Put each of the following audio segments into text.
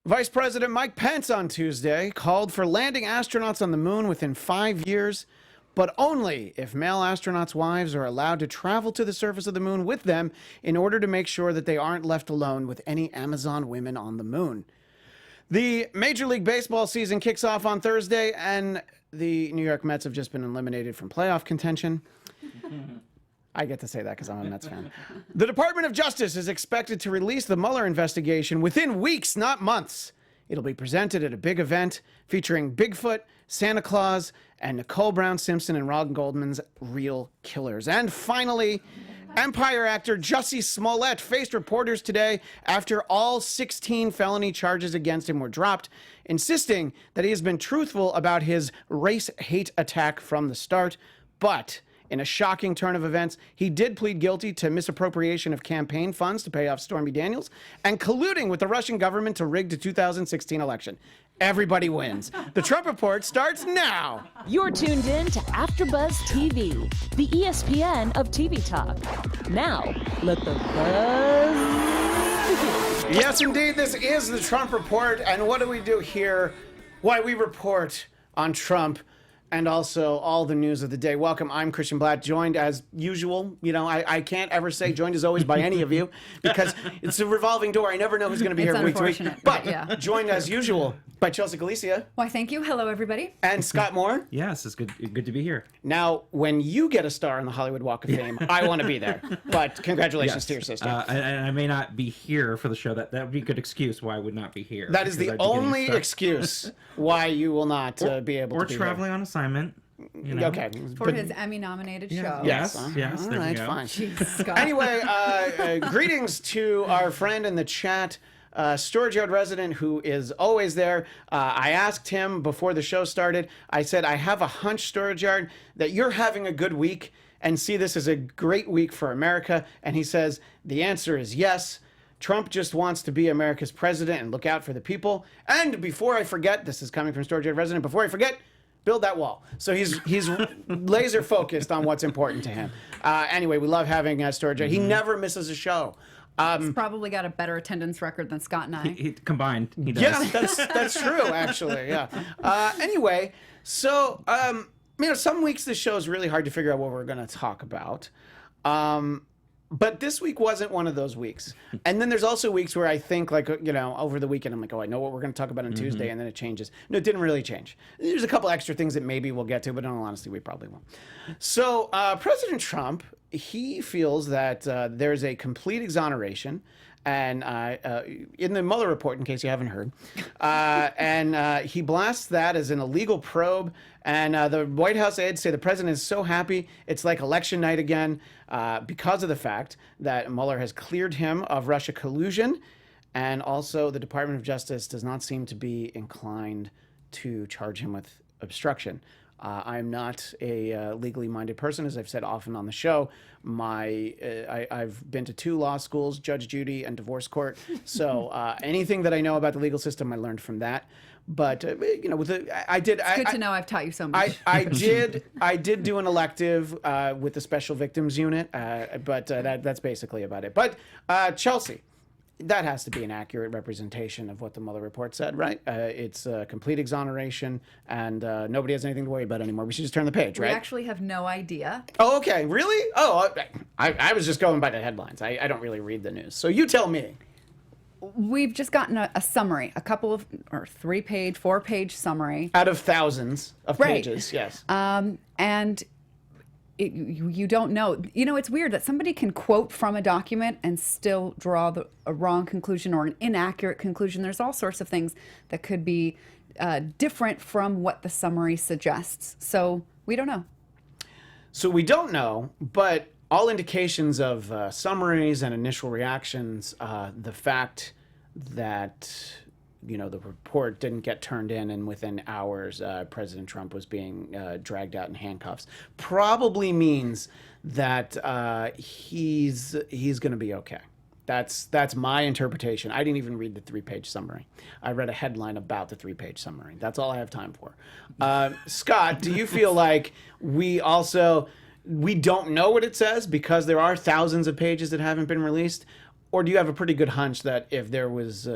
Vice President Mike Pence on Tuesday called for landing astronauts on the moon within 5 years, but only if male astronauts' wives are allowed to travel to the surface of the moon with them in order to make sure that they aren't left alone with any Amazon women on the moon. The Major League Baseball season kicks off on Thursday, and the New York Mets have just been eliminated from playoff contention. I get to say that because I'm a Mets fan. The Department of Justice is expected to release the Mueller investigation within weeks, not months. It'll be presented at a big event featuring Bigfoot, Santa Claus, and Nicole Brown Simpson and Ron Goldman's Real Killers. And finally, Empire actor Jussie Smollett faced reporters today after all 16 felony charges against him were dropped, insisting that he has been truthful about his race hate attack from the start. But in a shocking turn of events, he did plead guilty to misappropriation of campaign funds to pay off Stormy Daniels and colluding with the Russian government to rig the 2016 election. Everybody wins. The Trump Report starts now. You're tuned in to AfterBuzz TV, the ESPN of TV talk. Now, let the buzz begin. Yes, indeed, this is the Trump Report. And what do we do here? Why, we report on Trump and also all the news of the day. Welcome, I'm Christian Blatt, joined as usual. You know, I can't ever say joined as always by any of you because it's a revolving door. I never know who's going to be here week to week. But yeah. Joined as usual by Chelsea Galicia. Why, thank you. Hello, everybody. And Scott Moore. Yes, it's good to be here. Now, when you get a star on the Hollywood Walk of Fame, I want to be there. But congratulations to your sister. And I may not be here for the show. That would be a good excuse why I would not be here. That is the only excuse why you will not be able to be Or traveling on assignment. You know? Okay. For his Emmy-nominated show. Yes. All There right, we go. fine. Jeez, Scott. Anyway, greetings to our friend in the chat, Storage Yard resident who is always there. I asked him before the show started, I said, I have a hunch, Storage Yard, that you're having a good week and see this as a great week for America. And he says, the answer is yes. Trump just wants to be America's president and look out for the people. And before I forget, this is coming from Storage Yard resident, before I forget, build that wall. So he's laser focused on what's important to him. Anyway, we love having Storage Yard. He never misses a show. He's probably got a better attendance record than Scott and I. He combined, he does. Yeah, that's true, actually. Yeah. Anyway, so some weeks this show is really hard to figure out what we're going to talk about. But this week wasn't one of those weeks. And then there's also weeks where I think, like, over the weekend, I'm like, oh, I know what we're going to talk about on Tuesday, and then it changes. No, it didn't really change. There's a couple extra things that maybe we'll get to, but in all honesty, we probably won't. So President Trump, he feels that there's a complete exoneration. And in the Mueller report, in case you haven't heard, and he blasts that as an illegal probe. And the White House aides say the president is so happy it's like election night again because of the fact that Mueller has cleared him of Russia collusion. And also the Department of Justice does not seem to be inclined to charge him with obstruction. I'm not a legally minded person, as I've said often on the show. I've been to 2 law schools, Judge Judy and divorce court. So anything that I know about the legal system, I learned from that. But it's good to know I've taught you so much. I did do an elective with the Special Victims Unit, but that's basically about it. But Chelsea. That has to be an accurate representation of what the Mueller report said, right? It's a complete exoneration, and nobody has anything to worry about anymore. We should just turn the page, right? We actually have no idea. Oh, okay. Really? Oh, I was just going by the headlines. I don't really read the news. So you tell me. We've just gotten a summary, a couple of, or 3-page, 4-page summary. Out of thousands of pages, yes. And you don't know. It's weird that somebody can quote from a document and still draw a wrong conclusion or an inaccurate conclusion. There's all sorts of things that could be different from what the summary suggests. So we don't know. So we don't know, but all indications of summaries and initial reactions, the fact that the report didn't get turned in, and within hours, President Trump was being dragged out in handcuffs, probably means that he's going to be okay. That's my interpretation. I didn't even read the 3-page summary. I read a headline about the 3-page summary. That's all I have time for. Scott, do you feel like we don't know what it says because there are thousands of pages that haven't been released? or do you have a pretty good hunch that if there was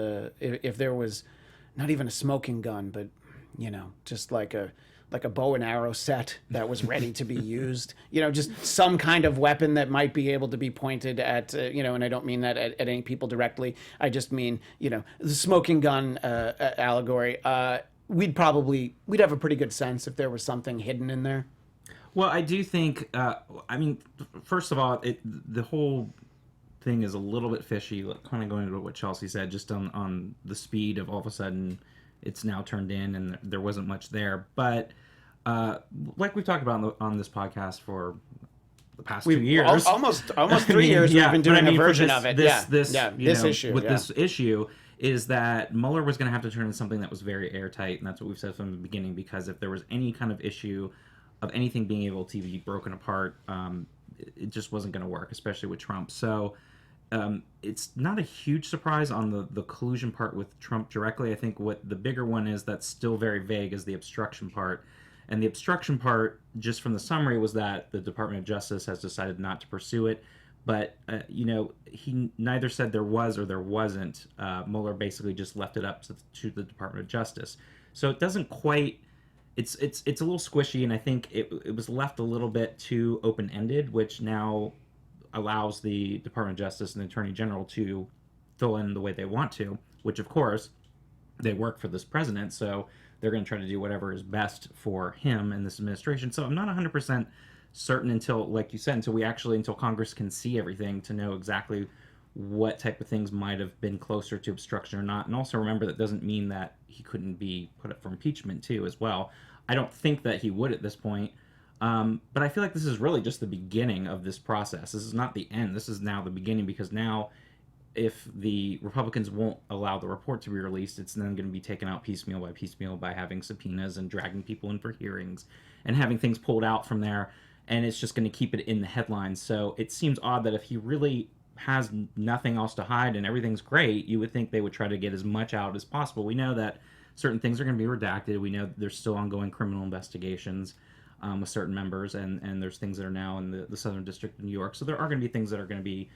not even a smoking gun, but just like a bow and arrow set that was ready to be used, just some kind of weapon that might be able to be pointed at, and I don't mean that at any people directly. I just mean, the smoking gun allegory. We'd have a pretty good sense if there was something hidden in there. Well, I do think, first of all, the whole thing is a little bit fishy, kind of going into what Chelsea said, just on the speed of all of a sudden it's now turned in and there wasn't much there. But like we've talked about on this podcast for the past 2 years. Almost 3 years we've been doing a version of it. This issue is that Mueller was going to have to turn into something that was very airtight, and that's what we've said from the beginning, because if there was any kind of issue of anything being able to be broken apart, it just wasn't going to work, especially with Trump. So it's not a huge surprise on the collusion part with Trump directly. I think what the bigger one is that's still very vague is the obstruction part. And the obstruction part, just from the summary, was that the Department of Justice has decided not to pursue it. But, he neither said there was or there wasn't. Mueller basically just left it up to the Department of Justice. So it doesn't quite... It's a little squishy, and I think it was left a little bit too open-ended, which now allows the Department of Justice and the Attorney General to fill in the way they want to, which, of course, they work for this president, so they're going to try to do whatever is best for him and this administration. So I'm not 100% certain until, like you said, until Congress can see everything to know exactly what type of things might have been closer to obstruction or not. And also remember, that doesn't mean that he couldn't be put up for impeachment too as well. I don't think that he would at this point. But I feel like this is really just the beginning of this process. This is not the end. This is now the beginning, because now if the Republicans won't allow the report to be released, it's then going to be taken out piecemeal by having subpoenas and dragging people in for hearings and having things pulled out from there. And it's just going to keep it in the headlines. So it seems odd that if he really has nothing else to hide and everything's great, you would think they would try to get as much out as possible. We know that certain things are going to be redacted. We know there's still ongoing criminal investigations with certain members, and there's things that are now in the Southern District of New York. So there are going to be things that are going to be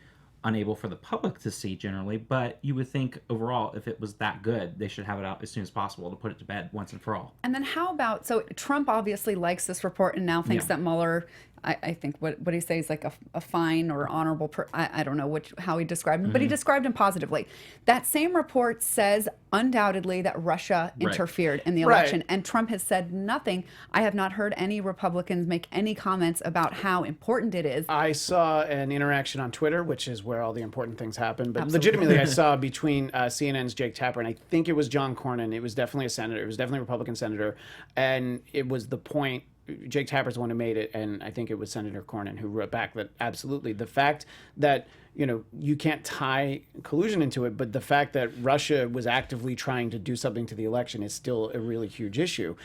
unable for the public to see generally, but you would think overall, if it was that good, they should have it out as soon as possible to put it to bed once and for all. And then how about, so Trump obviously likes this report and now thinks that Mueller, I think what he says is like a fine or honorable, I don't know how he described him, but he described him positively. That same report says undoubtedly that Russia interfered in the election, and Trump has said nothing. I have not heard any Republicans make any comments about how important it is. I saw an interaction on Twitter, which is where all the important things happen, but legitimately I saw between CNN's Jake Tapper and I think it was John Cornyn. It was definitely a senator. It was definitely a Republican senator, and it was the point. Jake Tapper's the one who made it, and I think it was Senator Cornyn who wrote back that absolutely the fact that you can't tie collusion into it, but the fact that Russia was actively trying to do something to the election is still a really huge issue.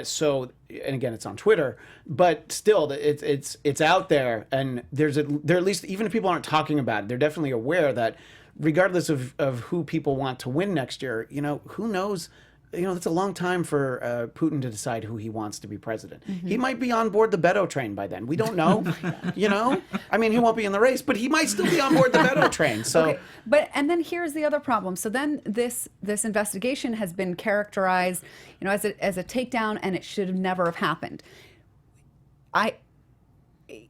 So, and again, it's on Twitter, but still, it's out there, and there at least, even if people aren't talking about it, they're definitely aware that regardless of who people want to win next year, who knows. It's a long time for Putin to decide who he wants to be president. He might be on board the Beto train by then. We don't know. I mean, he won't be in the race, but he might still be on board the Beto train. So, and then here's the other problem. So then this investigation has been characterized, as a takedown, and it should never have happened.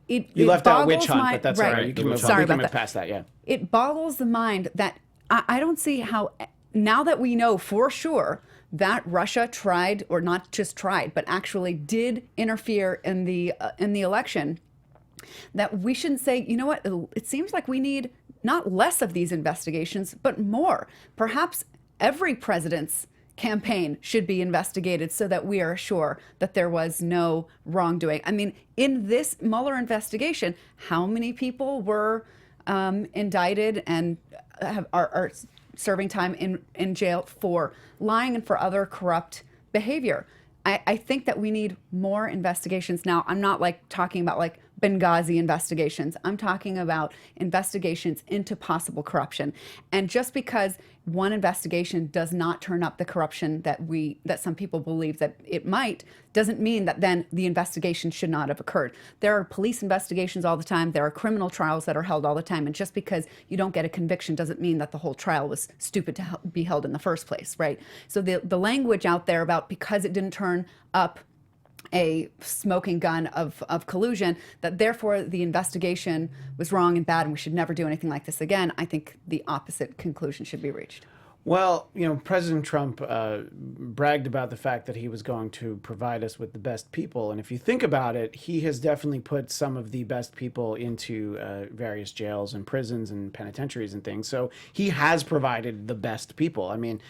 You left out witch hunt, but that's all right. You can move past that. Yeah. It boggles the mind that I don't see how, now that we know for sure that Russia tried, or not just tried, but actually did interfere in the election, that we shouldn't say, you know what, it seems like we need not less of these investigations, but more. Perhaps every president's campaign should be investigated so that we are sure that there was no wrongdoing. I mean, in this Mueller investigation, how many people were indicted and are serving time in jail for lying and for other corrupt behavior? I think that we need more investigations. Now, I'm not talking about Benghazi investigations. I'm talking about investigations into possible corruption. And just because one investigation does not turn up the corruption that some people believe that it might, doesn't mean that then the investigation should not have occurred. There are police investigations all the time. There are criminal trials that are held all the time. And just because you don't get a conviction doesn't mean that the whole trial was stupid to be held in the first place, right? So the language out there about because it didn't turn up a smoking gun of collusion, that therefore the investigation was wrong and bad and we should never do anything like this again, I think the opposite conclusion should be reached. Well, President Trump bragged about the fact that he was going to provide us with the best people. And if you think about it, he has definitely put some of the best people into various jails and prisons and penitentiaries and things. So he has provided the best people. I mean,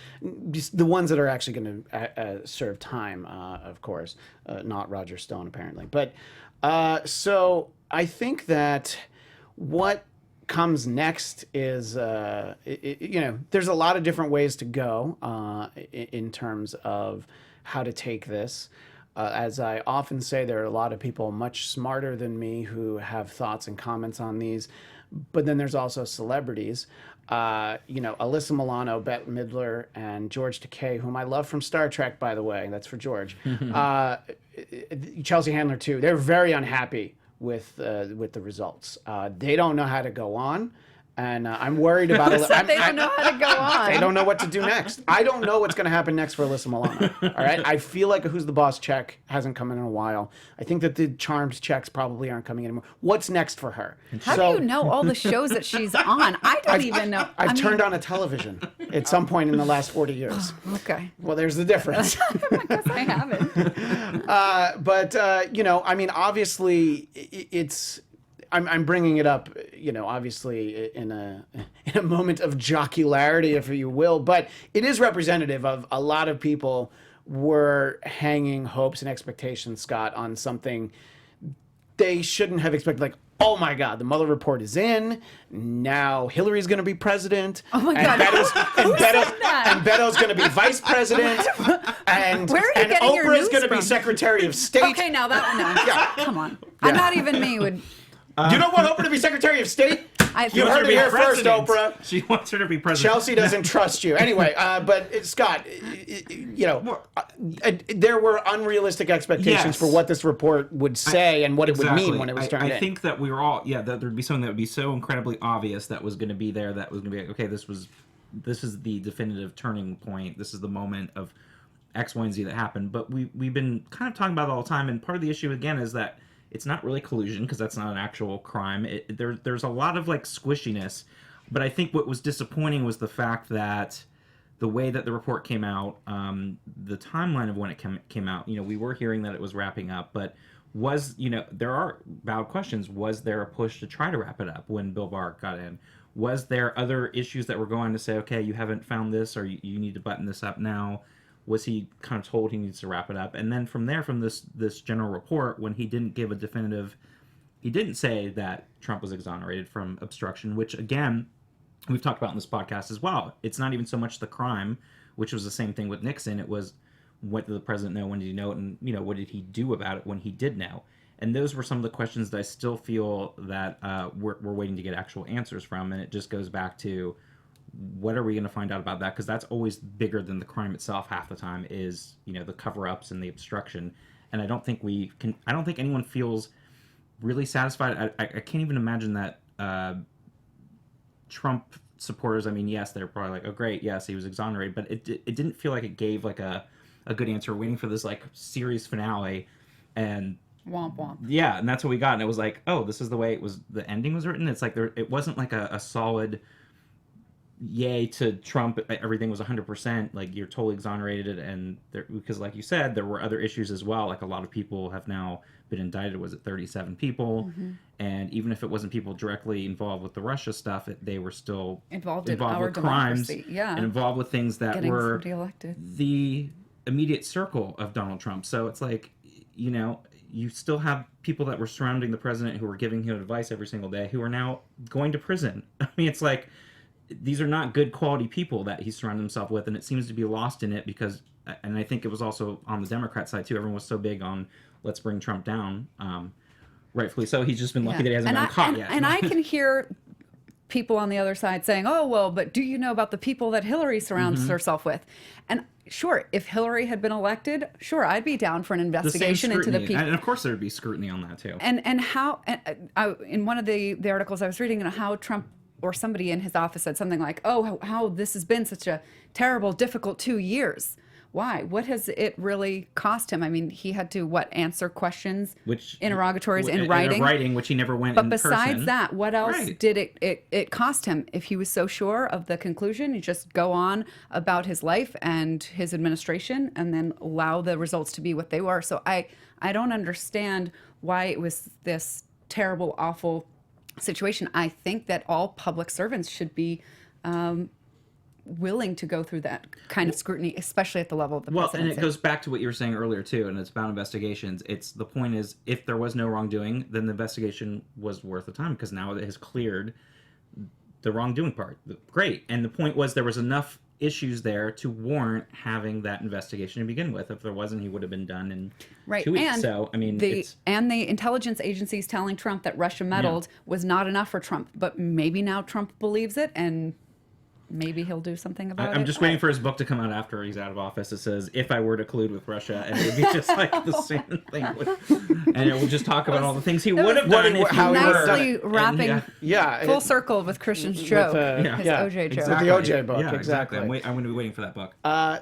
just the ones that are actually going to serve time, of course, not Roger Stone, apparently. But so I think that what comes next is, there's a lot of different ways to go in terms of how to take this. As I often say, there are a lot of people much smarter than me who have thoughts and comments on these. But then there's also celebrities. Alyssa Milano, Bette Midler, and George Takei, whom I love from Star Trek, by the way. That's for George. Chelsea Handler, too. They're very unhappy with the results. They don't know how to go on, and I'm worried about it. They don't know how to go on. They don't know what to do next. I don't know what's going to happen next for Alyssa Milano. All right, I feel like a Who's the Boss check hasn't come in a while. I think that the Charms checks probably aren't coming anymore. What's next for her? How do you know all the shows that she's on? I don't even know. I've turned on a television at some point in the last 40 years. Okay. Well, there's the difference. I guess I haven't. Obviously, it's. I'm bringing it up, obviously in a moment of jocularity, if you will, but it is representative of a lot of people were hanging hopes and expectations, Scott, on something they shouldn't have expected. Like, oh my God, the Mueller report is in. Now Hillary's going to be president. Oh my God. And Beto's going to be vice president. And Oprah's going to be Secretary of State. Okay, now that one. No. Yeah. Come on. I'm not even me would. You don't want Oprah to be Secretary of State? You heard it here first, Oprah. She wants her to be president. Chelsea doesn't trust you. Anyway, but Scott, there were unrealistic expectations for what this report would say and what it would mean when it was turned in. I think that we were all, that there'd be something that would be so incredibly obvious that was going to be there, that was going to be like, okay, this is the definitive turning point. This is the moment of X, Y, and Z that happened. But we've been kind of talking about it all the time, and part of the issue, again, is that it's not really collusion, because that's not an actual crime. There's a lot of squishiness, but I think what was disappointing was the fact that the way that the report came out, the timeline of when it came out. We were hearing that it was wrapping up, but there are valid questions. Was there a push to try to wrap it up when Bill Barr got in? Was there other issues that were going to say, okay, you haven't found this, or you need to button this up now? Was he kind of told he needs to wrap it up? And then from there, from this general report, when he didn't give a definitive, he didn't say that Trump was exonerated from obstruction, which, again, we've talked about in this podcast as well. It's not even so much the crime, which was the same thing with Nixon. It was, what did the president know? When did he know it? And, what did he do about it when he did know? And those were some of the questions that I still feel that we're waiting to get actual answers from. And it just goes back to, what are we going to find out about that? Because that's always bigger than the crime itself half the time, is, the cover-ups and the obstruction. And I don't think anyone feels really satisfied. I can't even imagine that Trump supporters, yes, they're probably like, oh, great, yes, he was exonerated. But it didn't feel like it gave a good answer. We're waiting for this series finale, and womp womp. Yeah, and that's what we got. And it was like, oh, this is the way the ending was written. It's like it wasn't like a solid yay to Trump, everything was 100%, you're totally exonerated, and because like you said, there were other issues as well. A lot of people have now been indicted. Was it 37 people? Mm-hmm. And even if it wasn't people directly involved with the Russia stuff, they were still involved in our with crimes, democracy. And involved with things that were the immediate circle of Donald Trump. So it's you still have people that were surrounding the president, who were giving him advice every single day, who are now going to prison. It's these are not good quality people that he's surrounded himself with, and it seems to be lost in it because, and I think it was also on the Democrat side too, everyone was so big on let's bring Trump down. rightfully so. He's just been lucky that he hasn't and gotten caught and, yet. and I can hear people on the other side saying, "Oh, well, but do you know about the people that Hillary surrounds herself with?" And sure, if Hillary had been elected, sure, I'd be down for an the same investigation into the scrutiny, people. and of course there would be scrutiny on that too. And how, in one of the articles I was reading, how Trump or somebody in his office said something like, "Oh, how this has been such a terrible, difficult 2 years." Why? What has it really cost him? I mean, he had to answer questions, interrogatories in writing, which he never went. But in besides person. that, what else Right. did it cost him? If he was so sure of the conclusion, he'd just go on about his life and his administration, and then allow the results to be what they were. So I don't understand why it was this terrible, awful situation. I think that all public servants should be willing to go through that kind of scrutiny, especially at the level of the presidency. And it goes back to what you were saying earlier too, and it's about investigations. The point is, if there was no wrongdoing, then the investigation was worth the time, because now it has cleared the wrongdoing part. Great. And the point was, there was enough issues there to warrant having that investigation to begin with. If there wasn't, he would have been done in 2 weeks. And so I mean, the intelligence agencies telling Trump that Russia meddled was not enough for Trump, but maybe now Trump believes it, and maybe he'll do something about it. I'm just waiting for his book to come out after he's out of office. It says, "If I were to collude with Russia," and it would be just like the same thing. And it would just talk about all the things he would have done if he were. Nicely wrapping Yeah, full circle with Christian's joke, his OJ joke. With the OJ book, Yeah, exactly. I'm going to be waiting for that book.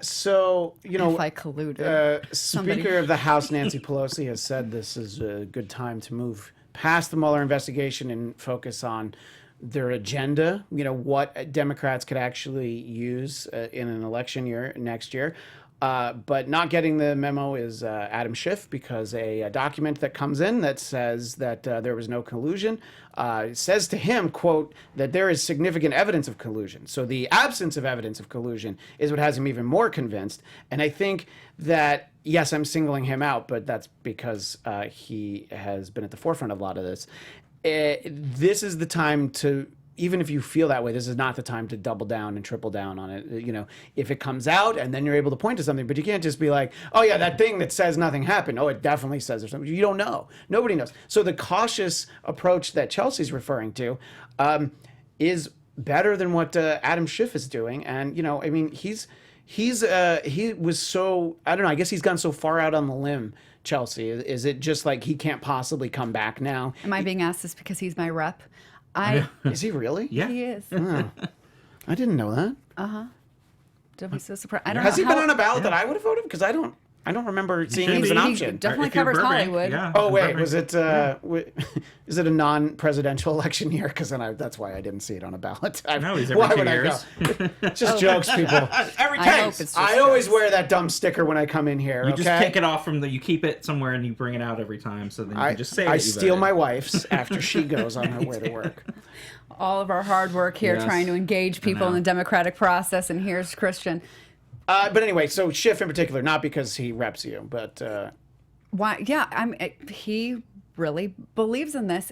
So, If I colluded. Speaker of the House Nancy Pelosi has said this is a good time to move past the Mueller investigation and focus on their agenda, what Democrats could actually use in an election year next year. But not getting the memo is Adam Schiff, because a document that comes in that says that there was no collusion says to him, quote, that there is significant evidence of collusion. So the absence of evidence of collusion is what has him even more convinced. And I think that, yes, I'm singling him out, but that's because he has been at the forefront of a lot of this. This is the time to, even if you feel that way, this is not the time to double down and triple down on it. If it comes out and then you're able to point to something, but you can't just be like, "Oh yeah, that thing that says nothing happened. Oh, it definitely says there's something." You don't know. Nobody knows. So the cautious approach that Chelsea's referring to is better than what Adam Schiff is doing. And I mean, he was so, I don't know, I guess he's gone so far out on the limb. Chelsea, is it just like he can't possibly come back now? Am I being asked this because he's my rep? Is he really? Yeah. He is. Oh, I didn't know that. Don't be so surprised. I don't Has know he been on a ballot that I would have voted? Because I don't remember seeing him as an He option. definitely If you're covers Burbank, Hollywood. yeah. Oh wait, Burbank. was it? Is it a non-presidential election year? Because then that's why I didn't see it on a ballot. No, he's every 2 years. Just jokes, people. Every I time. hope it's just I always jokes. wear that dumb sticker when I come in here. You okay? just take it off you keep it somewhere and you bring it out every time, so then you can just say I that you steal voted. my wife's after she goes on her way to work. All of our hard work here Yes. trying to engage people in the democratic process, and here's Christian. But anyway, so Schiff in particular, not because he reps you, but Why? Yeah, he really believes in this.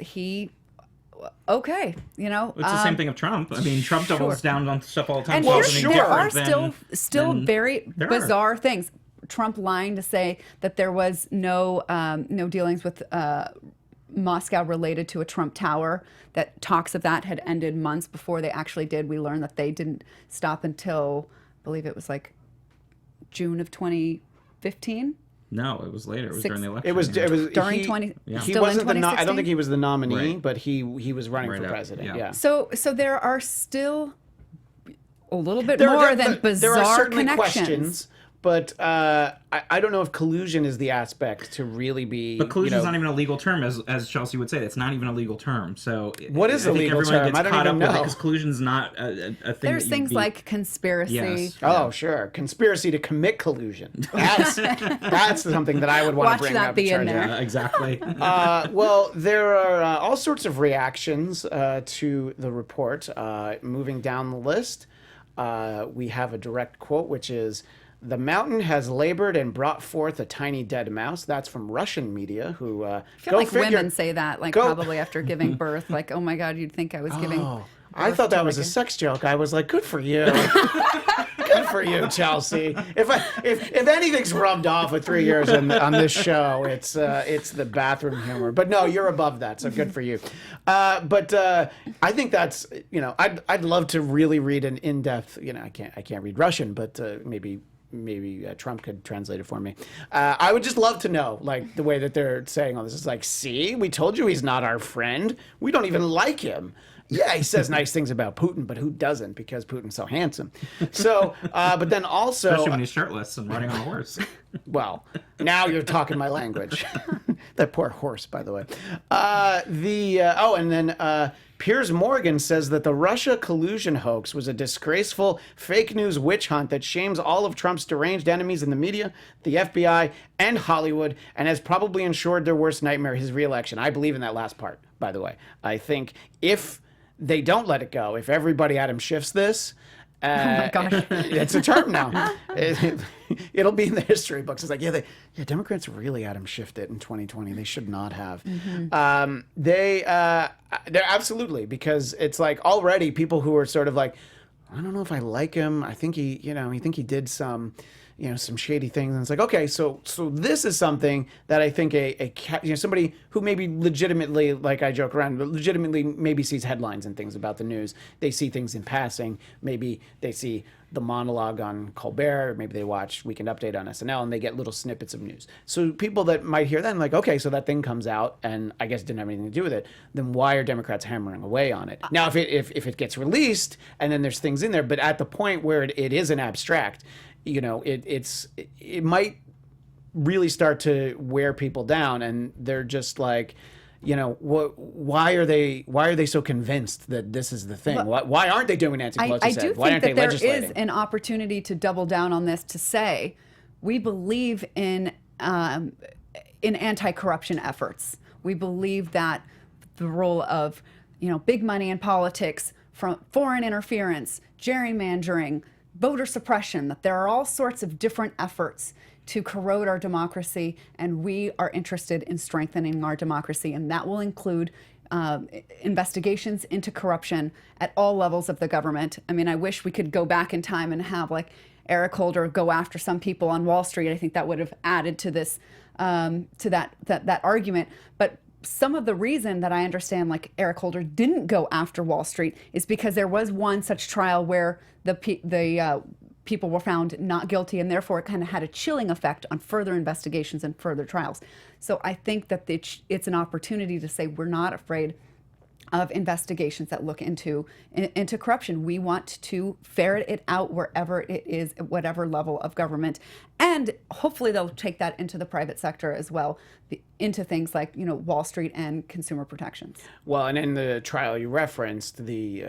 Okay, It's the same thing of Trump. I mean, Trump doubles down on stuff all the time. And Well, here, sure. there are different still than very there are. bizarre things. Trump lying to say that there was no dealings with Moscow related to a Trump Tower. That talks of that had ended months before they actually did. We learned that they didn't stop until, I believe it was like June of 2015. No, it was later. It was during the election. it was During he, 20 He still in wasn't the. I don't 2016? think he was the nominee, Right. but he was running Right for up, president. yeah. Yeah. So there are still a little bit There more are- than bizarre there are certainly connections. questions, but I don't know if collusion is the aspect to really be. But collusion is not even a legal term, as Chelsea would say. It's not even a legal term. So What is I a think legal everyone term? gets I don't caught even up with it know. because collusion is not a thing. There's that you'd things be- like conspiracy. Yes. Oh, sure. Conspiracy to commit collusion. That's something that I would want Watch to bring that up. be and in charge there. of. Yeah, exactly. Well, there are all sorts of reactions to the report. Moving down the list, we have a direct quote, which is, "The mountain has labored and brought forth a tiny dead mouse." That's from Russian media, who I feel like women say that, like Go- probably after giving birth, like, "Oh my God, you'd think I was giving." I birth thought to that was a like sex joke. I was like, good for you. Good for you, Chelsea. If anything's rubbed off with 3 years on this show, it's the bathroom humor. But no, you're above that, so good for you. But I think that's, I'd love to really read an in-depth. I can't read Russian, but maybe Trump could translate it for me. I would just love to know, like, the way that they're saying all this is like, see, we told you he's not our friend. We don't even like him. Yeah, he says nice things about Putin, but who doesn't? Because Putin's so handsome. So, but then also... Especially when he's shirtless and riding on a horse. Well, now you're talking my language. That poor horse, by the way. And then Piers Morgan says that the Russia collusion hoax was a disgraceful fake news witch hunt that shames all of Trump's deranged enemies in the media, the FBI, and Hollywood, and has probably ensured their worst nightmare, his reelection. I believe in that last part, by the way. I think if they don't let it go, if everybody Adam Schiffs this, oh my gosh, it's a term now. It'll be in the history books. It's like, Democrats really Adam Schiffed it in 2020. They should not have. Mm-hmm. They're absolutely, because it's like already people who are sort of like, I don't know if I like him. I think he did some, some shady things. And it's like, okay, so this is something that I think somebody who maybe legitimately, like I joke around, but legitimately maybe sees headlines and things about the news. They see things in passing. Maybe they see the monologue on Colbert. Maybe they watch Weekend Update on SNL and they get little snippets of news. So people that might hear that, like, okay, so that thing comes out and I guess it didn't have anything to do with it. Then why are Democrats hammering away on it? Now, if it gets released and then there's things in there, but at the point where it is an abstract, it might really start to wear people down, and they're just like, why are they so convinced that this is the thing? Why aren't they doing Nancy Pelosi I said? do Why think aren't that they there legislating? is an opportunity to double down on this, to say we believe in anti-corruption efforts. We believe that the role of big money in politics, from foreign interference, gerrymandering, voter suppression, that there are all sorts of different efforts to corrode our democracy, and we are interested in strengthening our democracy, and that will include investigations into corruption at all levels of the government. I mean, I wish we could go back in time and have like Eric Holder go after some people on Wall Street. I think that would have added to this, to that argument. But some of the reason that I understand, like, Eric Holder didn't go after Wall Street is because there was one such trial where the people were found not guilty, and therefore it kind of had a chilling effect on further investigations and further trials. So I think that it's an opportunity to say we're not afraid of investigations that look into corruption. We want to ferret it out wherever it is, at whatever level of government, and hopefully they'll take that into the private sector as well, into things like Wall Street and consumer protections. Well, and in the trial you referenced, the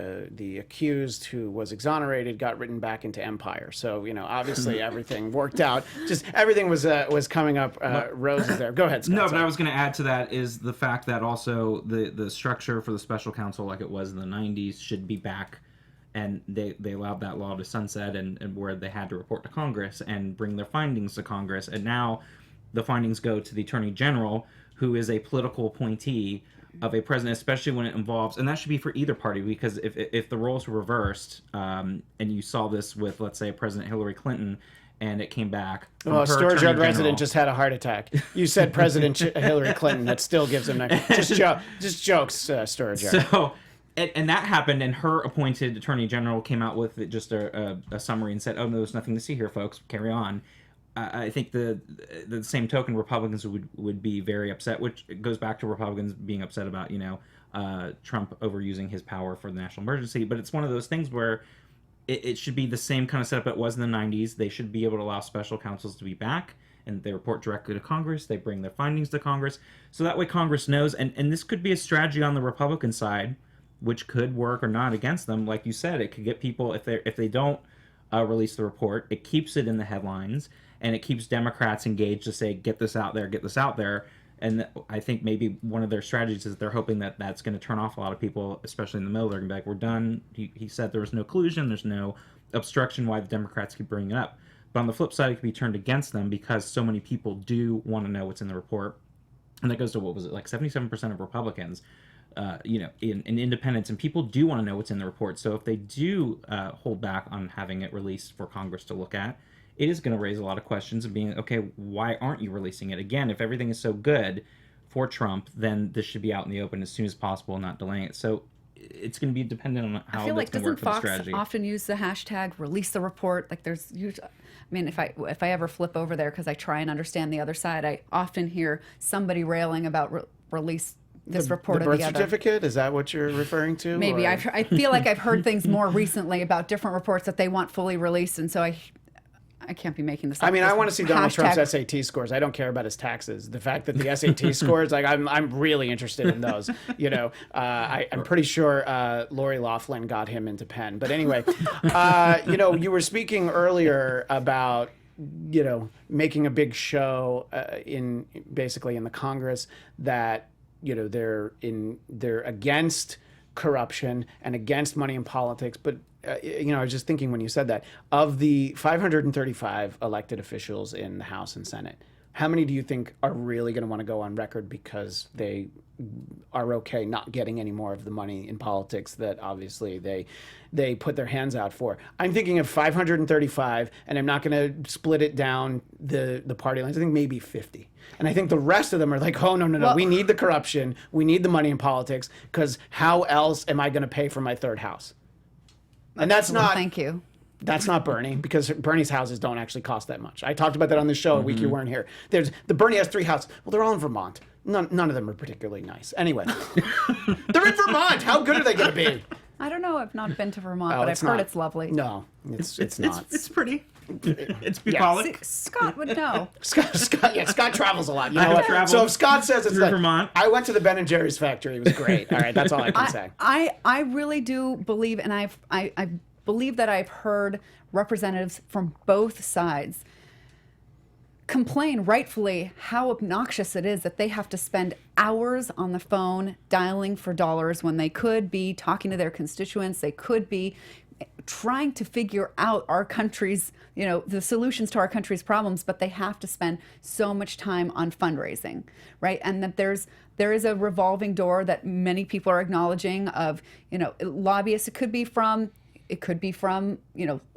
accused who was exonerated got written back into Empire. So obviously everything worked out. Just everything was coming up roses there. Go ahead, Scott. No, but I was going to add to that is the fact that also the structure for the special counsel, like it was in the 90s, should be back. And they allowed that law to sunset, and where they had to report to Congress and bring their findings to Congress. And now the findings go to the Attorney General, who is a political appointee of a president, especially when it involves, and that should be for either party, because if the roles were reversed, and you saw this with, let's say, President Hillary Clinton, and it came back. Oh, Storage Yard resident just had a heart attack. You said President Hillary Clinton. That still gives him just jokes, Storage Yard. So. And that happened, and her appointed Attorney General came out with just a summary and said, "Oh no, there's nothing to see here, folks. Carry on." I think the same token, Republicans would be very upset, which goes back to Republicans being upset about Trump overusing his power for the national emergency. But it's one of those things where it should be the same kind of setup it was in the 90s. They should be able to allow special counsels to be back, and they report directly to Congress. They bring their findings to Congress, so that way Congress knows. And this could be a strategy on the Republican side, which could work or not against them. Like you said, it could get people, if they don't release the report, it keeps it in the headlines, and it keeps Democrats engaged to say, get this out there, get this out there. And I think maybe one of their strategies is they're hoping that that's going to turn off a lot of people, especially in the middle. They're going to be like, we're done. He said there was no collusion, there's no obstruction, why the Democrats keep bringing it up. But on the flip side, it could be turned against them because so many people do want to know what's in the report. And that goes to, what was it, like 77% of Republicans in independence, and people do want to know what's in the report. So if they do hold back on having it released for Congress to look at, it is going to raise a lot of questions of being, okay, why aren't you releasing it? Again, if everything is so good for Trump, then this should be out in the open as soon as possible, not delaying it. So it's going to be dependent on how I feel that's like going to work doesn't for the Fox strategy. often use the hashtag release the report? Like there's usually, I mean, if I ever flip over there because I try and understand the other side, I often hear somebody railing about release this report the or birth the other. certificate, is that what you're referring to? Maybe or? I feel like I've heard things more recently about different reports that they want fully released, and so I can't be making this up. I mean, I want to see Donald Trump's Hashtag- SAT scores. I don't care about his taxes. The fact that the SAT scores, like, I'm really interested in those. I'm pretty sure Lori Loughlin got him into Penn. But anyway, you were speaking earlier about making a big show in the Congress that they're against corruption and against money in politics, but I was just thinking when you said that, of the 535 elected officials in the House and Senate, how many do you think are really going to want to go on record because they are okay not getting any more of the money in politics that obviously they put their hands out for? I'm thinking of 535, and I'm not going to split it down the party lines. I think maybe 50. And I think the rest of them are like, oh, no, Well, we need the corruption. We need the money in politics, because how else am I going to pay for my third house? And that's Well, not... thank you. That's not Bernie, because Bernie's houses don't actually cost that much. I talked about that on the show a week you weren't here. Bernie has 3 houses. Well, they're all in Vermont. None of them are particularly nice. Anyway, they're in Vermont. How good are they going to be? I don't know. I've not been to Vermont, Oh, but I've it's heard not. it's lovely. No, it's not. It's pretty. It's See, bucolic. Scott would know. Scott travels a lot. You I know have what? traveled So if Scott says it's through like, Vermont. I went to the Ben and Jerry's factory. It was great. All right, that's all I can say. I really do believe, and I believe that I've heard representatives from both sides complain rightfully how obnoxious it is that they have to spend hours on the phone dialing for dollars when they could be talking to their constituents. They could be trying to figure out our country's, the solutions to our country's problems, but they have to spend so much time on fundraising, right? And that there is a revolving door that many people are acknowledging of, lobbyists. It could be from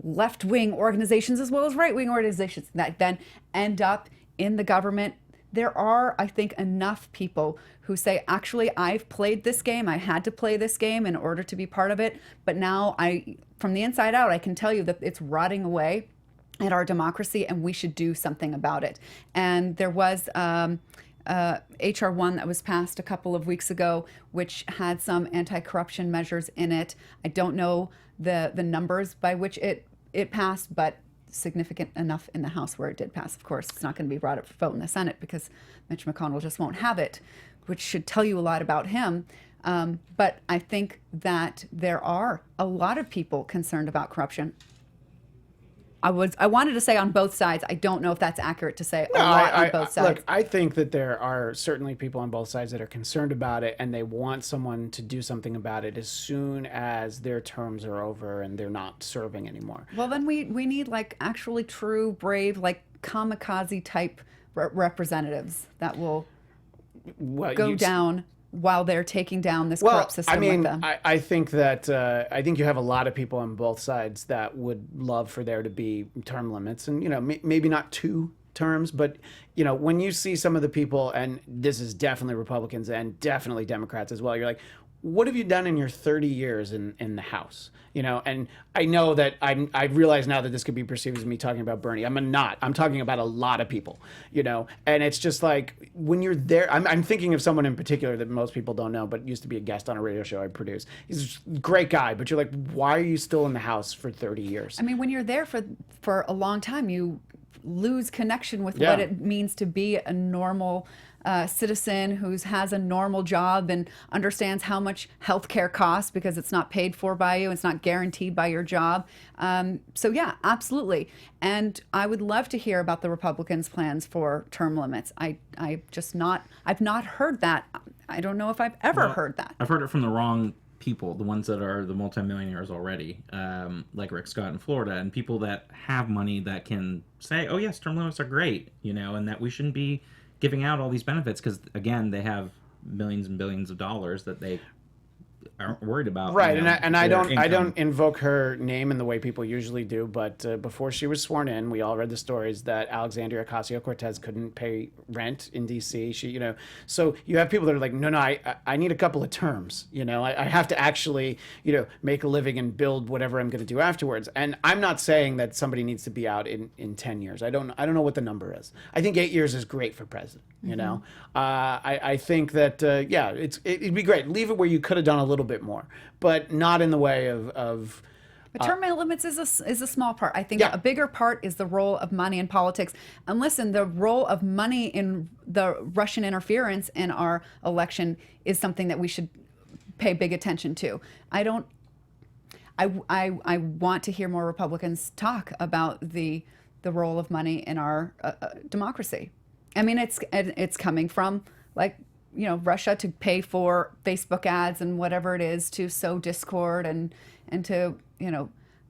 left-wing organizations as well as right-wing organizations that then end up in the government. There are, I think, enough people who say, actually, I've played this game. I had to play this game in order to be part of it. But now from the inside out, I can tell you that it's rotting away at our democracy, and we should do something about it. And there was HR 1 that was passed a couple of weeks ago, which had some anti-corruption measures in it. I don't know the numbers by which it passed, but significant enough in the House where it did pass. Of course, it's not going to be brought up for vote in the Senate because Mitch McConnell just won't have it, which should tell you a lot about him. But I think that there are a lot of people concerned about corruption. I wanted to say on both sides. I don't know if that's accurate to say a lot on both sides. Look, I think that there are certainly people on both sides that are concerned about it, and they want someone to do something about it as soon as their terms are over and they're not serving anymore. Well, then we need like actually true, brave, like kamikaze type representatives that will go down while they're taking down this corrupt system with them. I think that I think you have a lot of people on both sides that would love for there to be term limits, and maybe not 2 terms, but when you see some of the people, and this is definitely Republicans and definitely Democrats as well, you're like, what have you done in your 30 years in the House? And I know that I realize now that this could be perceived as me talking about Bernie. I'm not. I'm talking about a lot of people, and it's just like when you're there, I'm thinking of someone in particular that most people don't know, but used to be a guest on a radio show I produced. He's a great guy, but you're like, why are you still in the House for 30 years? I mean, when you're there for a long time, you lose connection with what it means to be a normal citizen who has a normal job and understands how much health care costs because it's not paid for by you. It's not guaranteed by your job. So yeah, absolutely. And I would love to hear about the Republicans' plans for term limits. I've not heard that. I don't know if I've ever heard that. I've heard it from the wrong people, the ones that are the multimillionaires already, like Rick Scott in Florida, and people that have money that can say, oh yes, term limits are great, and that we shouldn't be giving out all these benefits because, again, they have millions and billions of dollars that they aren't worried about. Right, you know, and I their don't income. invoke her name in the way people usually do, but before she was sworn in, we all read the stories that Alexandria Ocasio-Cortez couldn't pay rent in D.C. She, so you have people that are like, no, I need a couple of terms, I have to actually, make a living and build whatever I'm going to do afterwards. And I'm not saying that somebody needs to be out in 10 years. I don't know what the number is. I think 8 years is great for president. I think that it'd be great. Leave it where you could have done a little bit more, but not in the way of But term limits is a small part. I think a bigger part is the role of money in politics. And listen, the role of money in the Russian interference in our election is something that we should pay big attention to. I want to hear more Republicans talk about the role of money in our democracy. I mean, it's coming from Russia to pay for Facebook ads and whatever it is to sow discord and to,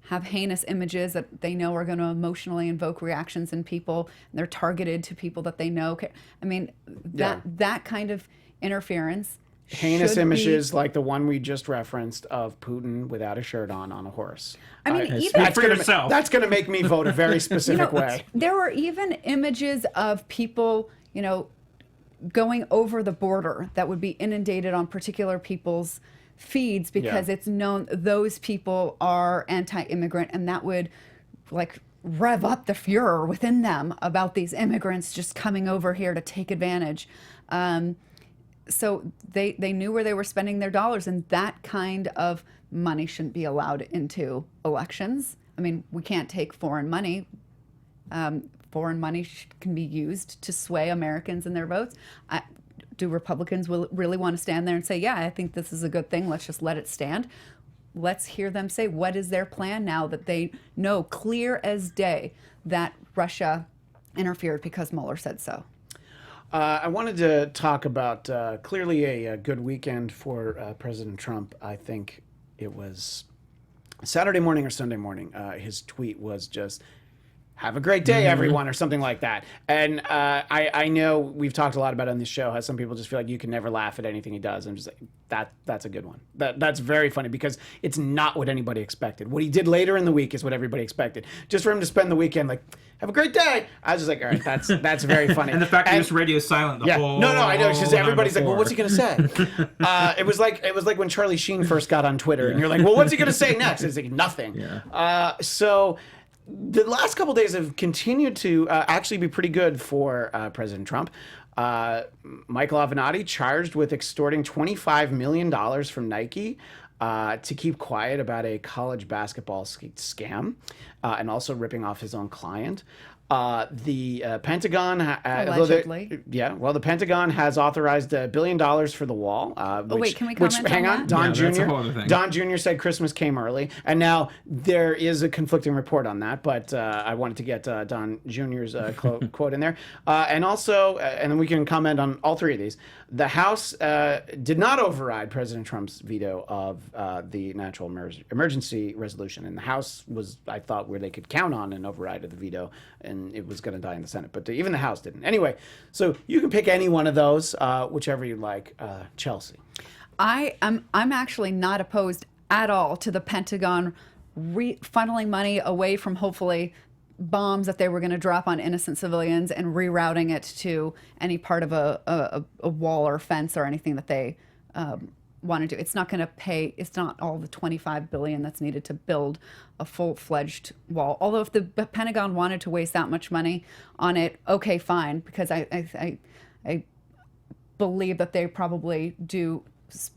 have heinous images that they know are going to emotionally invoke reactions in people. And they're targeted to people that they know. I mean, that kind of interference. Heinous images like the one we just referenced of Putin without a shirt on a horse. I mean, even speak for yourself. That's going to make me vote a very specific way. There were even images of people, going over the border that would be inundated on particular people's feeds because it's known those people are anti-immigrant, and that would rev up the furor within them about these immigrants just coming over here to take advantage. So they knew where they were spending their dollars, and that kind of money shouldn't be allowed into elections. I mean, we can't take foreign money. Foreign money can be used to sway Americans in their votes. Do Republicans really want to stand there and say, yeah, I think this is a good thing, let's just let it stand? Let's hear them say, what is their plan now that they know clear as day that Russia interfered because Mueller said so? I wanted to talk about clearly a good weekend for President Trump. I think it was Saturday morning or Sunday morning. His tweet was just, have a great day, everyone, or something like that. And I know we've talked a lot about it on this show, how some people just feel like you can never laugh at anything he does. I'm just like, that's a good one. That's very funny because it's not what anybody expected. What he did later in the week is what everybody expected. Just for him to spend the weekend like, have a great day. I was just like, all right, that's very funny. And the fact that this radio is silent the whole No, I know. It's just everybody's like, well, what's he gonna say? It was like when Charlie Sheen first got on Twitter, and you're like, well, what's he gonna say next? It's like nothing. Yeah. So the last couple of days have continued to actually be pretty good for President Trump. Michael Avenatti charged with extorting $25 million from Nike to keep quiet about a college basketball scam and also ripping off his own client. The Pentagon, allegedly, the Pentagon has authorized $1 billion for the wall. Wait, can we comment hang on, that? Don that's a Jr. whole other thing. Don Jr. said Christmas came early, and now there is a conflicting report on that. But I wanted to get Don Jr.'s quote in there, and also, and then we can comment on all three of these. The House did not override President Trump's veto of the natural emergency resolution, and the House was, I thought, where they could count on an override of the veto, and it was going to die in the Senate, but even the House didn't. Anyway, so you can pick any one of those, whichever you like. Chelsea. I'm actually not opposed at all to the Pentagon funneling money away from hopefully bombs that they were going to drop on innocent civilians and rerouting it to any part of a wall or fence or anything that they want to do. It's not going to pay. It's not all the $25 billion that's needed to build a full-fledged wall. Although if the Pentagon wanted to waste that much money on it, okay, fine, because I believe that they probably do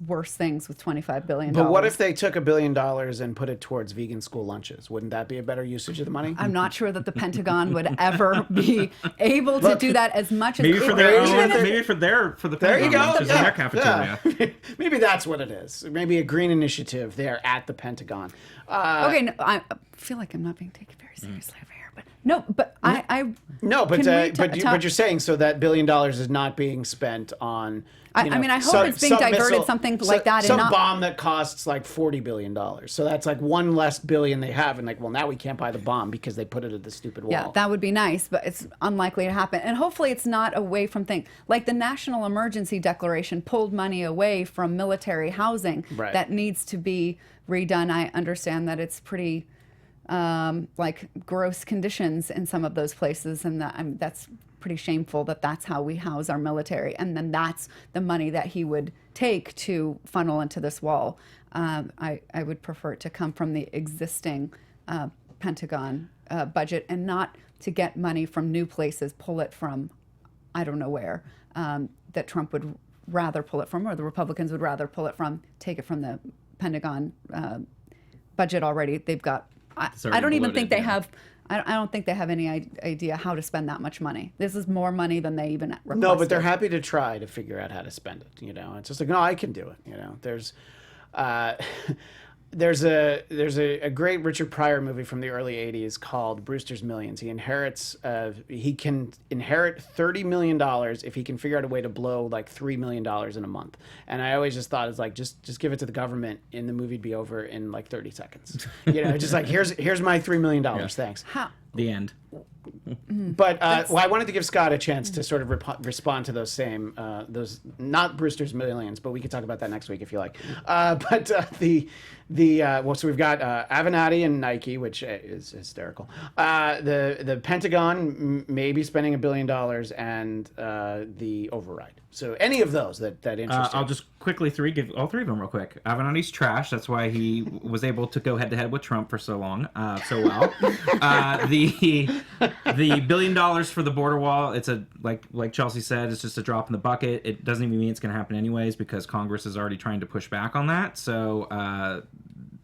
worse things with $25 billion. But what if they took $1 billion and put it towards vegan school lunches? Wouldn't that be a better usage of the money? I'm not sure that the Pentagon would ever be able to do that as much as maybe for their own, maybe for the there you Pentagon go. lunches in their cafeteria. Yeah. Maybe that's what it is. Maybe a green initiative there at the Pentagon. Okay, no, I feel like I'm not being taken very seriously over here. No, but I No, but can we but you're saying so that $1 billion is not being spent on. I mean, I hope it's being diverted, something like that, and Some not bomb that costs like $40 billion. So that's like one less billion they have, and like, well, now we can't buy the bomb because they put it at the stupid wall. Yeah, that would be nice, but it's unlikely to happen. And hopefully it's not away from things. Like the National Emergency Declaration pulled money away from military housing that needs to be redone. I understand that it's pretty like gross conditions in some of those places, and that's pretty shameful that that's how we house our military. And then that's the money that he would take to funnel into this wall. I would prefer it to come from the existing Pentagon budget and not to get money from new places, pull it from I don't know where, that Trump would rather pull it from, or the Republicans would rather pull it from, take it from the Pentagon budget already. They've got, I don't even think they have, I don't think they have any idea how to spend that much money. This is more money than they even requested. No, but they're happy to try to figure out how to spend it. You know, it's just like, no, I can do it. You know, there's a great Richard Pryor movie from the early '80s called Brewster's Millions. He can inherit $30 million if he can figure out a way to blow like $3 million in a month. And I always just thought it's like just give it to the government, and the movie'd be over in like 30 seconds. You know, just like here's my $3 million. Thanks. How? The end. But well, I wanted to give Scott a chance to sort of respond to those same those not Brewster's Millions, but we could talk about that next week if you like. But well, so we've got Avenatti and Nike, which is hysterical. The Pentagon may be spending $1 billion, and the override. So any of those that interest you? I'll just quickly give all three of them real quick. Avenatti's trash. That's why he was able to go head to head with Trump for so long, so well. The $1 billion for the border wall. It's like Chelsea said, it's just a drop in the bucket. It doesn't even mean it's going to happen anyways because Congress is already trying to push back on that. So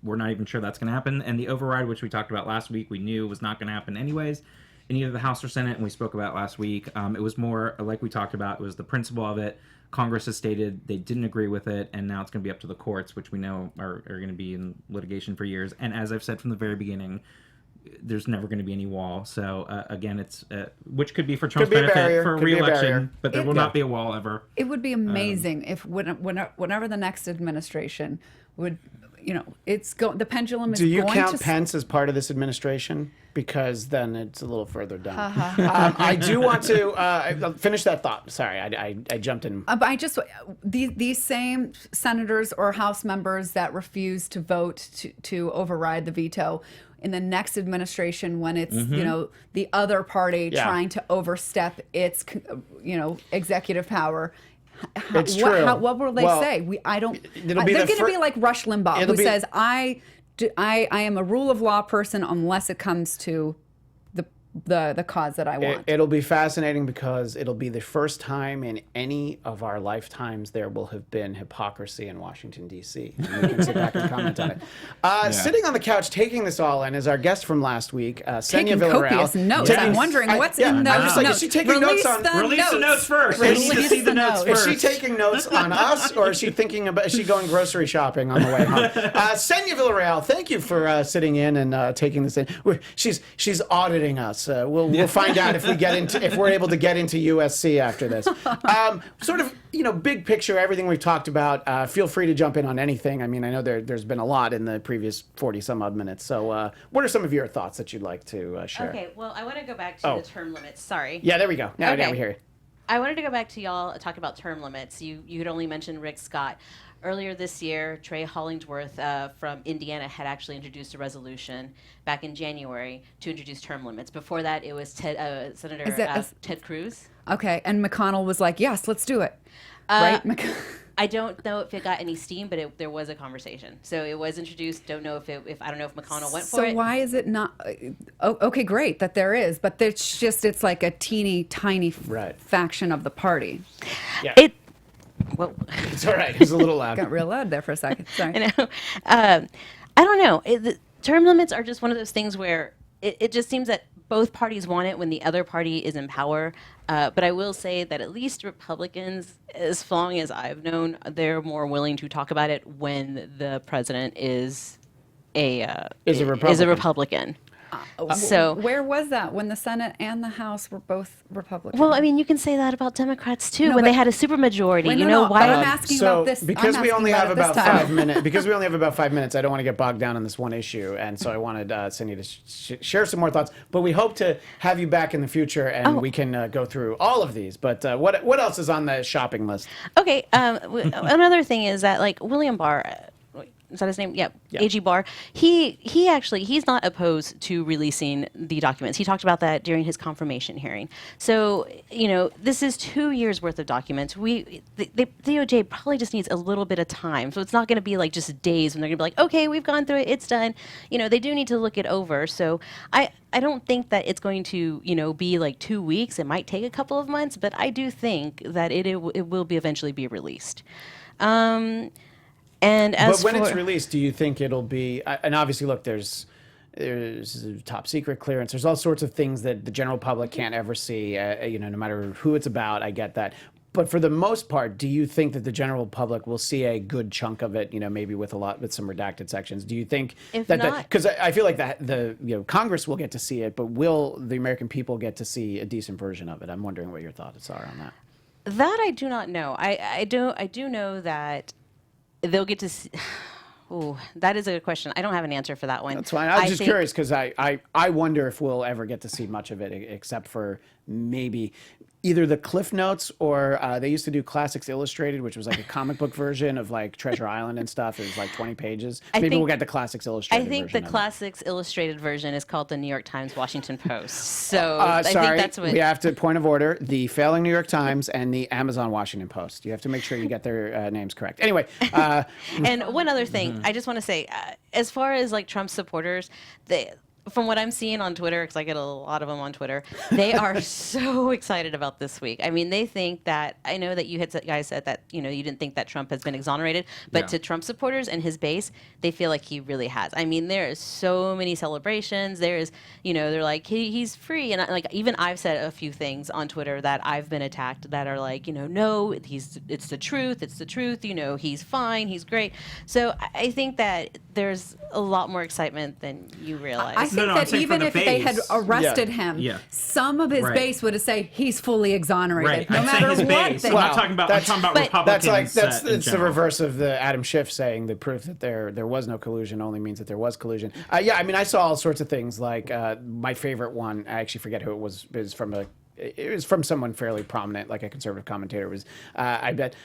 we're not even sure that's going to happen. And the override, which we talked about last week, we knew was not going to happen anyways in either the House or Senate, and we spoke about last week. It was more like we talked about. It was the principle of it. Congress has stated they didn't agree with it, and now it's going to be up to the courts, which we know are going to be in litigation for years. And as I've said from the very beginning, there's never going to be any wall. So again, it's which could be for Trump's benefit for re-election, but there will not be a wall ever. It would be amazing if whenever the next administration would, the pendulum is going to... Do you count Pence as part of this administration? Because then it's a little further down. I do want to finish that thought. Sorry, I jumped in. But these same senators or House members that refuse to vote to override the veto in the next administration, when it's the other party trying to overstep its executive power. It's true. What will they say? They're going to be like Rush Limbaugh, who says, I am a rule of law person unless it comes to the cause that I want. It'll be fascinating because it'll be the first time in any of our lifetimes there will have been hypocrisy in Washington, D.C. And we can sit back and comment on it. Sitting on the couch taking this all in is our guest from last week, Senya Villarreal. Copious notes. I'm wondering what's in those I'm just like, notes. is she taking notes on... Release the notes first. We need to see the notes first. Is she taking notes on us, or is she is she going grocery shopping on the way home? Senya Villarreal, thank you for sitting in and taking this in. She's auditing us. We'll find out if we're able to get into USC after this. Sort of, big picture, everything we've talked about. Feel free to jump in on anything. I mean, I know there's been a lot in the previous 40 some odd minutes. So, what are some of your thoughts that you'd like to share? Okay, well, I want to go back to the term limits. Sorry. Yeah, there we go. Now we hear you. I wanted to go back to y'all talk about term limits. You had only mentioned Rick Scott. Earlier this year, Trey Hollingsworth from Indiana had actually introduced a resolution back in January to introduce term limits. Before that, it was Senator Ted Cruz. Okay, and McConnell was like, yes, let's do it. Right? I don't know if it got any steam, but there was a conversation. So it was introduced. Don't know if I don't know if McConnell went for it. So why is it not? Okay, great that there is, but it's like a teeny tiny faction of the party. Yeah. Well, it's all right. It's a little loud. Got real loud there for a second. Sorry. I know. I don't know. The term limits are just one of those things where it just seems that both parties want it when the other party is in power. But I will say that at least Republicans, as long as I've known, they're more willing to talk about it when the president is a Republican. So where was that when the Senate and the House were both Republican? well, I mean, you can say that about Democrats too. No, when they but- had a supermajority, Wait, you no, know no, why? but I'm asking so about this. because I'm we asking only have it this about time. 5 minutes. Because we only have about 5 minutes, I don't want to get bogged down in this one issue, and so I wanted Cindy to share some more thoughts. But we hope to have you back in the future, and we can go through all of these. But what else is on the shopping list? Okay. Another thing is that like William Barr. Is that his name? Yep. Yeah. AG Barr. He's not opposed to releasing the documents. He talked about that during his confirmation hearing. So, this is 2 years worth of documents. The DOJ probably just needs a little bit of time. So it's not going to be like just days when they're going to be like, okay, we've gone through it, it's done. They do need to look it over. So I don't think that it's going to, be like 2 weeks. It might take a couple of months, but I do think that it will be eventually be released. And as But when it's for- released, do you think it'll be? And obviously, look, there's top secret clearance. There's all sorts of things that the general public can't ever see. No matter who it's about, I get that. But for the most part, do you think that the general public will see a good chunk of it? Maybe with some redacted sections. Do you think If that not- because I feel like that the Congress will get to see it, but will the American people get to see a decent version of it? I'm wondering what your thoughts are on that. That I do not know. I do know that they'll get to see. Ooh, that is a good question. I don't have an answer for that one. That's fine. I was just think- curious because I wonder if we'll ever get to see much of it, except for maybe either the Cliff Notes or they used to do Classics Illustrated, which was like a comic book version of like Treasure Island and stuff. It was like 20 pages. Maybe we'll get the Classics I Illustrated think the version of it. Classics Illustrated version is called the New York Times Washington Post. So I Sorry, think that's what. we have to point of order: the failing New York Times and the Amazon Washington Post. You have to make sure you get their names correct. Anyway, And one other thing, I just want to say, as far as like Trump supporters, from what I'm seeing on Twitter, because I get a lot of them on Twitter, they are so excited about this week. I mean, they think that, I know that you guys said that, you didn't think that Trump has been exonerated, but Yeah. to Trump supporters and his base, they feel like he really has. I mean, there is so many celebrations. There's, they're like, he's free. And even I've said a few things on Twitter that I've been attacked that are like, no, it's the truth. It's the truth. He's fine. He's great. So I think that there's a lot more excitement than you realize. I think I'm that saying for even the if they had base. arrested him, Yeah. some of his Right. base would have said he's fully exonerated, Right. no I'm matter saying his what. base. They, I'm not talking about. I'm talking about but- Republicans. that's in it's the general. reverse of the Adam Schiff saying the proof that there was no collusion only means that there was collusion. Yeah, I mean, I saw all sorts of things. Like my favorite one, I actually forget who it was. It was from someone fairly prominent, like a conservative commentator. It was I bet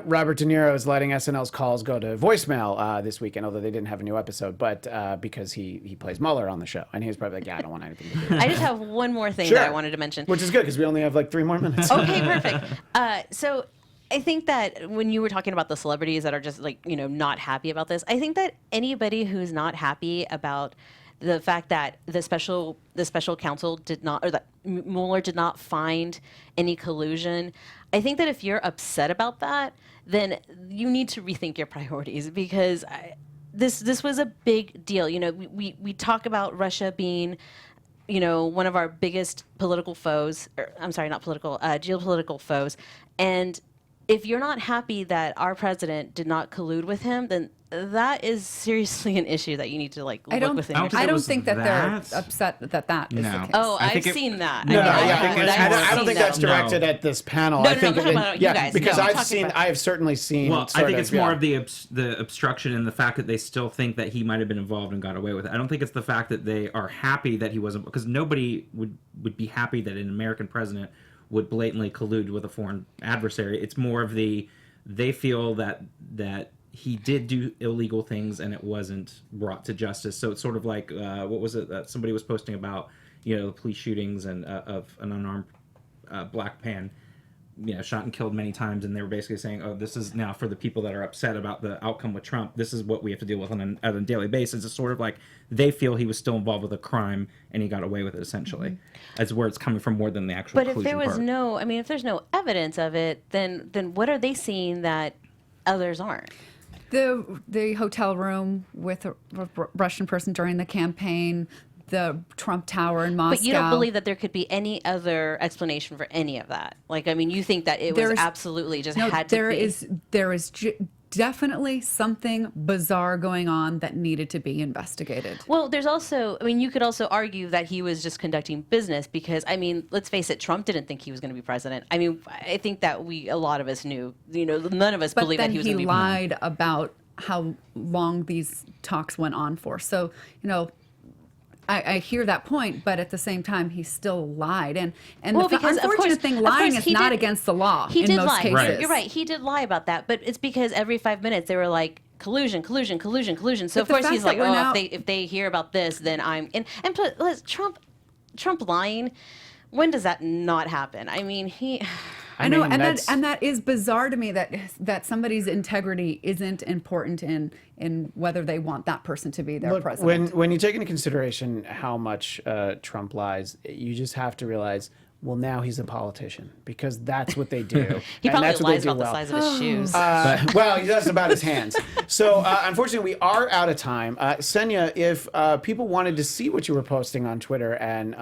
Robert De Niro is letting SNL's calls go to voicemail this weekend, although they didn't have a new episode, but because he plays Mueller on the show, and he was probably like, yeah, I don't want anything to do with it. I just have one more thing Sure. that I wanted to mention. Which is good because we only have like 3 more minutes. Okay, perfect. So I think that when you were talking about the celebrities that are just like, not happy about this, I think that anybody who's not happy about the fact that the special counsel did not, or that Mueller did not find any collusion, I think that if you're upset about that, then you need to rethink your priorities because this was a big deal. We talk about Russia being one of our biggest political foes, geopolitical foes. And if you're not happy that our president did not collude with him, then that is seriously an issue that you need to look within I don't yourself. think I it don't was think that that. they're upset that is No. the case. Oh, I I've think seen that. No, I I don't think that's directed at this panel. No, I no, think I'm talking about you guys. because No, I'm I've talking seen, about- I have certainly seen. Well, I sort think of, it's more yeah. of the obstruction and the fact that they still think that he might have been involved and got away with it. I don't think it's the fact that they are happy that he wasn't, because nobody would be happy that an American president would blatantly collude with a foreign adversary. It's more of they feel that he did do illegal things and it wasn't brought to justice. So it's sort of like what was it that somebody was posting about, the police shootings and of an unarmed black man, shot and killed many times, and they were basically saying, oh, this is now for the people that are upset about the outcome with Trump. This is what we have to deal with on a daily basis. It's sort of like they feel he was still involved with a crime and he got away with it, essentially. That's where it's coming from more than the actual But if there collusion was part. if there's no evidence of it, then what are they seeing that others aren't? The hotel room with a Russian person during the campaign, the Trump Tower in Moscow. But you don't believe that there could be any other explanation for any of that? You think that it was absolutely just had to there be. is definitely something bizarre going on that needed to be investigated. Well, there's also, I mean, you could also argue that he was just conducting business because, I mean, let's face it, Trump didn't think he was going to be president. I mean, I think that a lot of us knew, none of us believed that he was going to be president. But then he lied about how long these talks went on for. So, I hear that point, but at the same time, he still lied. And Well, the because, of unfortunate course- thing, of lying course is not against the law in most lie. cases. Right. You're right. He did lie about that, but it's because every 5 minutes they were like collusion. So But of the course fact he's that like, we're oh, now- if they hear about this, then I'm and plus, Trump lying. When does that not happen? I mean, I know, mean, and that's- that is bizarre to me that somebody's integrity isn't important in whether they want that person to be their Look, president. when you take into consideration how much Trump lies, you just have to realize, well, now he's a politician because that's what they do. he and probably that's what they lies do about the well. size of his shoes. Well, he does about his hands. So, unfortunately, we are out of time. Senya, if people wanted to see what you were posting on Twitter and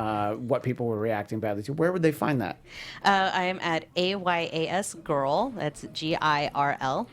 what people were reacting badly to, where would they find that? I am at AYAS Girl. That's GIRL.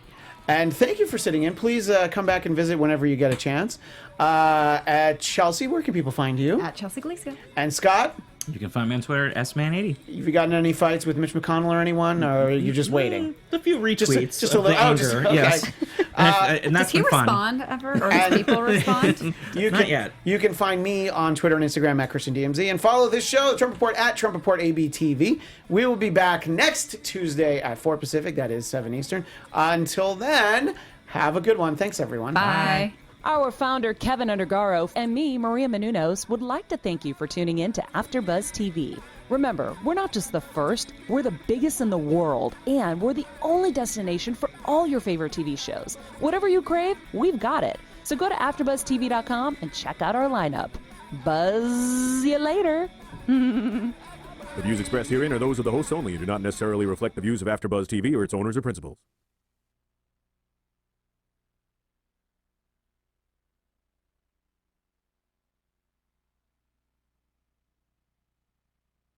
And thank you for sitting in. Please come back and visit whenever you get a chance. At Chelsea, where can people find you? At Chelsea Galicia. And Scott, You can find me on Twitter at sman80. have you gotten any fights with Mitch McConnell or anyone, or are you just waiting? A few retweets. just a of the little- oh, anger, just- okay. yes. And Does that's he been fun. respond ever, or does people respond? Not yet. You can find me on Twitter and Instagram at ChristianDMZ, and follow this show, The Trump Report, at Trump Report ABTV. We will be back next Tuesday at 4 Pacific, that is 7 Eastern. Until then, have a good one. Thanks, everyone. Bye. Our founder, Keven Undergaro, and me, Maria Menounos, would like to thank you for tuning in to AfterBuzz TV. Remember, we're not just the first, we're the biggest in the world, and we're the only destination for all your favorite TV shows. Whatever you crave, we've got it. So go to AfterBuzzTV.com and check out our lineup. Buzz you later. The views expressed herein are those of the hosts only and do not necessarily reflect the views of AfterBuzz TV or its owners or principals.